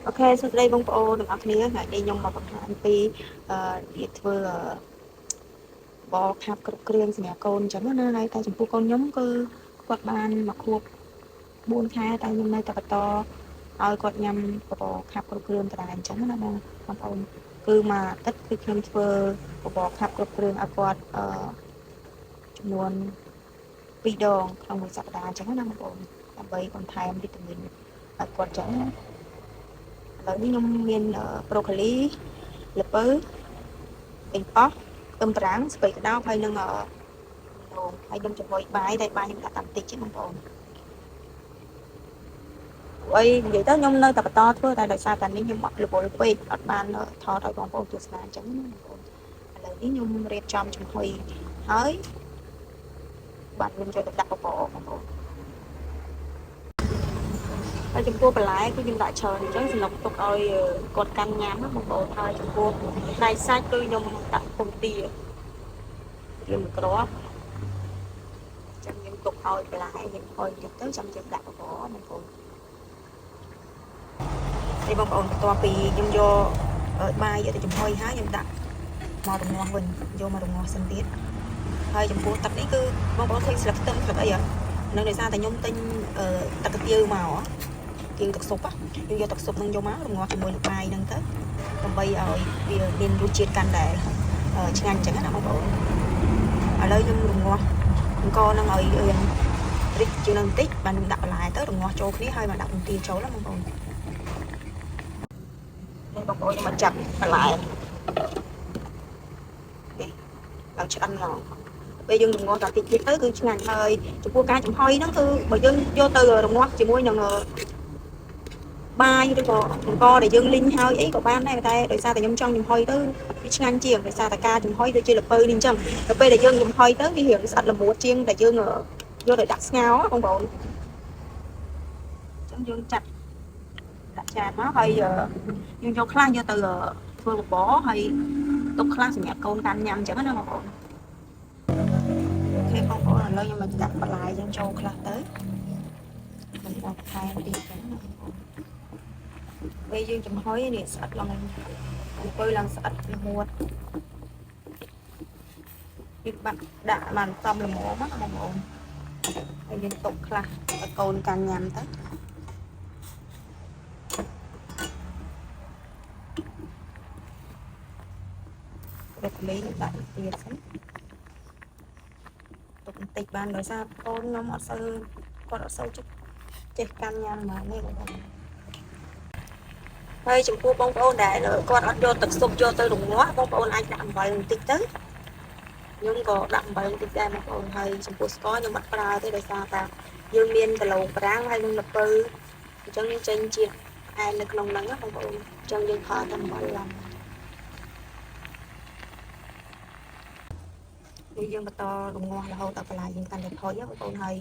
Ok, sau đây bông bộ được học nghĩa ngày đi nhung mà bậc hạng pi việc vừa bò khắp cực riêng nhà con chẳng có nơi ta chụp con nhóm cứ quạt ban mà khu buôn khai ta nhưng nay ta bắt to ao quạt nhầm bò khắp cực riêng ta đánh chẳng nó đâu bông bộ cứ mà tất cái khiêm vừa bò khắp cực riêng ao quạt luôn video không mộtสัปดาห์chẳng nó bông làm vậy còn thay em vitamin quạt chẳngแล้วนี่ខ្ញុំមានប្រូកូលីល្ពៅពេញប៉ោះខ្ទឹមប្រាំងស្ពៃក្តោបហើយនឹងនំហើយខ្ញុំជាមួយបាយតែបាយខ្ញុំដាក់តាមតិចទេបងប្អូនអីនិយាយទៅខ្ញុំនៅតែបន្តធ្វើតែដោយសារតែនេះខ្ញុំអត់រវល់ពេកអត់បានថតឲ្យបងប្អូនទស្សនាអញ្ចឹងណាបងប្អូនឥឡូវនេះខ្ញុំរៀបចំចំហុយហើយបាទខ្ញុំចូលទៅដាក់បបរបងប្អូនហើយចំពោះបន្លែគឺខ្ញុំដាក់ច្រើនអញ្ចឹងសម្រាប់ទុកឲ្យគាត់កាន់ញ៉ាំណាបងប្អូនហើយចំពោះផ្នែកសាច់គឺខ្ញុំដាក់ពងទាខ្ញុំក្របចាំខ្ញុំទុកឲ្យបន្លែខ្ញុំហុយតិចទៅចាំខ្ញុំដាក់បបរបងប្អូនហើយបងប្អូនបន្ទាប់ពីខ្ញុំយកបាយយកទៅចំហុយហើយខ្ញុំដាក់មករងាស់វិញយកមករងាស់សិនទៀតហើយចំពោះទឹកនេះគឺបងប្អូនឃើញស្លឹកខ្ទឹមស្លឹកអីហ៎នៅដោយសារតែខ្ញុំទិញទឹកកាទៀវមកទៀវទឹកស៊ុបខ្ញុំយកទឹកស៊ុបនឹងយកមករងាស់ជាមួយនឹងបាយហ្នឹងទៅដើម្បីឲ្យវាមានរសជាតិកាន់តែឆ្ងាញ់អញ្ចឹងណាបងប្អូនឥឡូវខ្ញុំរងាស់អង្គនឹងឲ្យរីកជាងនឹងបន្តិចបានខ្ញុំដាក់បន្លែទៅរងាស់ចូលគ្នាហើយមកដាក់ពងទាចូលណាបងប្អូននេះបងប្អូនខ្ញុំមកចាប់បន្លែនេះឡើងឆ្អិនឡើងពេលយើងរងាស់ដល់តិចទៀតទៅគឺឆ្ងាញ់ហើយចំពោះការចំហុយហ្នឹងគឺបើយើងយកទៅរងាស់ជាមួយនឹងបាយឬក៏អង្គដែលយើងលីងហើយអីក៏បានដែរតែដោយសារតែខ្ញុំចង់ចំហុយទៅវាឆ្ងាញ់ជាងដោយសារតែការចំហុយដូចជាល្ពៅនេះអញ្ចឹងទៅពេលដែលយើងចំហុយទៅវារៀងស្អិតល្មួតជាងតែយើងយកទៅដាក់ស្ងោរបងប្អូនអញ្ចឹងយើងចាត់ដាក់ចានមកហើយយើងយកខ្លះយកទៅធ្វើបបរហើយទុកខ្លះសម្រាប់កូនកាន់ញ៉ាំអញ្ចឹងណាបងប្អូនអូខេបងប្អូនឥឡូវខ្ញុំមកដាក់បន្លែយើងចូលខ្លះទៅmình đặt hai đi trắng bây giờ chấm hói này sạch lòng tôi làm sạch muột việc bạn đã làm xong là mổ mắt mà ổn bây giờ tục là cồn càng nhằm tới được lấy được lại tiền sống tục tịch bàn rồi sao con nó mọt sâu con nó sâu chútចេះកាន់ញ៉ាំមកនេះហើយចំពោះបងប្អូនដែលគាត់អត់យកទឹកស៊ុបយកទៅរងាស់បងប្អូនអាចដាក់អំបិលបន្តិចទៅខ្ញុំក៏ដាក់អំបិលបន្តិចដែរបងប្អូនហើយចំពោះស្ករខ្ញុំអត់ប្រើទេដោយសារតែយើងមានគីឡូប្រាំងហើយនឹងល្ពៅអញ្ចឹងចេញជាតិអែមនៅក្នុងហ្នឹងណាបងប្អូនអញ្ចឹងយើងប្រើតែអំបិលឡើងយើងបន្តរងាស់រហូតដល់បន្លែយើងកាន់តែផុយបងប្អូនហើយ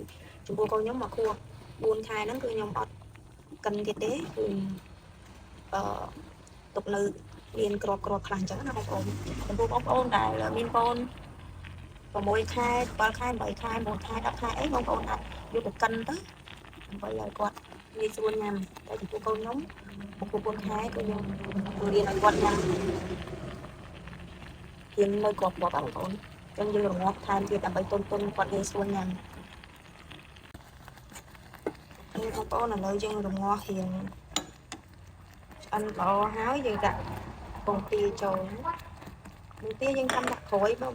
ចំពោះកូនខ្ញុំមកខួប4 ខែហ្នឹងគឺខ្ញុំអត់កិនទៀតទេគឺទុកនៅមានក្របខ្លះអញ្ចឹងណាបងប្អូនចំពោះបងប្អូនដែលមានកូន6 ខែ 7 ខែ 8 ខែ 9 ខែ 10 ខែអីបងប្អូនអាចយកទៅកិនទៅដើម្បីឲ្យគាត់ងាយស្រួលញ៉ាំតែចំពោះកូនខ្ញុំ9 ខែគឺខ្ញុំរៀនឲ្យគាត់ញ៉ាំរៀននៅក្របបងប្អូនអញ្ចឹងយើងរងាស់ថែមទៀតដើម្បីទុនគាត់ងាយស្រួលញ៉ាំបងប្អូនឥឡូវយើងរងាស់រៀងឆ្អិនល្អហើយយើងដាក់ពងទាចូលពងទាយើងចាំដាក់ក្រួយបង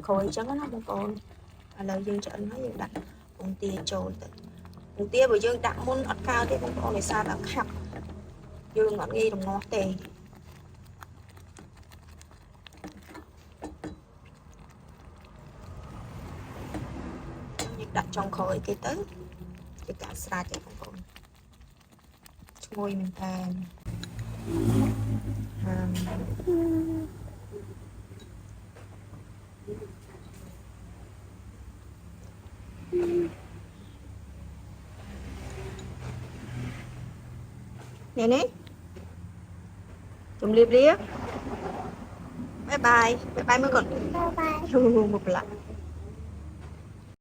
ក្រួយអញ្ចឹងណាបងប្អូនឥឡូវយើងឆ្អិនហើយយើងដាក់ពងទាចូលទៅពងទាបើយើងដាក់មុនអត់កើតទេបងប្អូនដោយសារតែខាប់យើងអត់ងាយរងាស់ទេយើងដាក់ចុងក្រួយគេទៅជាការស្រាច់ទេបងប្អូនឈ្ងុយមែនតើនេះជំរាបលាបាយបាយមើលก่อนបាយបាយមកប្លាក់